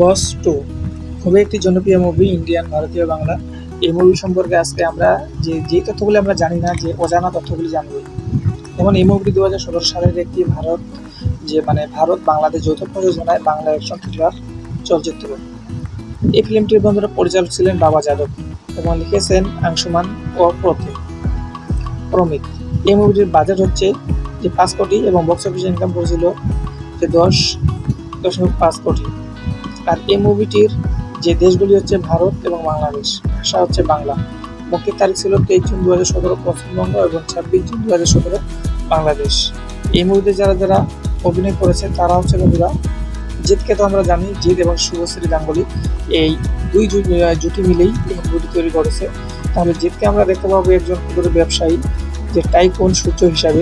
বস two খুবই একটি জনপ্রিয় মুভি, ইন্ডিয়ান, ভারতীয়, বাংলা। এই মুভি সম্পর্কে আজকে আমরা যে তথ্যগুলি আমরা জানি না, যে অজানা তথ্যগুলি জানবো। যেমন এই মুভিটি 2017 সালের একটি ভারত বাংলাদেশ যৌথ প্রযোজনায় বাংলা অ্যাকশন থ্রিলার চলচ্চিত্র। এই ফিল্মটির বন্ধুরা পরিচালক ছিলেন বাবা যাদব এবং লিখেছেন আংশুমান ও প্রমিত। এই মুভিটির বাজেট হচ্ছে 5 কোটি এবং বক্স অফিস ইনকাম করেছিল 10.5 কোটি। আর এই মুভিটির যে দেশগুলি হচ্ছে ভারত এবং বাংলাদেশ, ভাষা হচ্ছে বাংলা। মুক্তির তারিখ ছিল 23 জুন 2017 পশ্চিমবঙ্গ এবং 26 জুন 2017 বাংলাদেশ। এই মুভিতে যারা যারা অভিনয় করেছে তারা হচ্ছে বন্ধুরা, জিতকে তো আমরা জানি, জিৎ এবং শুভশ্রী গাঙ্গুলি এই দুই জুটি মিলেই এই মুভিটি তৈরি করেছে। তাহলে জিতকে আমরা দেখতে পাবো একজন ক্ষুদ্র ব্যবসায়ী, যে টাইকুন সূর্য হিসাবে,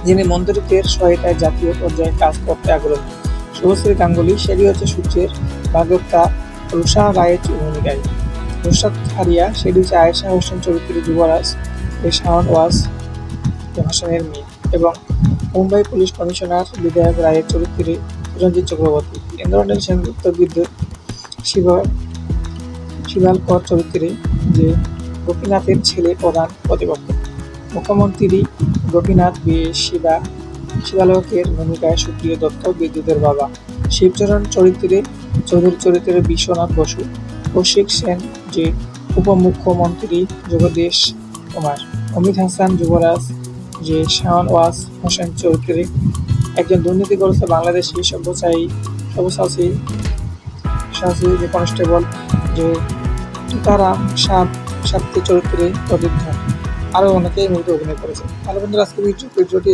যিনি মন্ত্রিত্বের সহায়তায় জাতীয় পর্যায়ে কাজ করতে আগ্রহী। শুভশ্রী গাঙ্গুলি সেটি হচ্ছে সূর্যের ভাগবতা রুষা রায়ের ভূমিকায়। নুসরাত ফারিয়া সেটি হচ্ছে আয়েশা হোসেন চরিত্রে যুবরাজ, শাওন ওয়াজ হাসানের মেয়ে, এবং মুম্বাই পুলিশ কমিশনার বিধায়ক রায়ের চরিত্রে রঞ্জিত চক্রবর্তী। ইন্দ্রনীল সেনগুপ্ত বিদ্যুৎ শিবালকর চরিত্রে যে গোপীনাথের ছেলে প্রধান প্রতিপক্ষ। মুখ্যমন্ত্রী গোপীনাথ শিবালকের ভূমিকায় সুপ্রিয় দত্ত বিদ্যুতের বাবা। শিবচরণ চরিত্রে চৌধুরী চরিত্রে বিশ্বনাথ বসু। কৌশিক সেন যে উপমুখ্যমন্ত্রী জগদীশ কুমার। অমিত হাসান যুবরাজ যে শাওন ওয়াজ হোসেন চরিত্রে একজন দুর্নীতিগ্রস্ত বাংলাদেশি সব্যসাচী যে কনস্টেবল, যে তুকারাম সাপ্তি চরিত্রে প্রদীপ ধর। আরও অনেকেই মুভিতে অভিনয় করেছে। তাহলে বন্ধুরা আজকে ভিডিওটি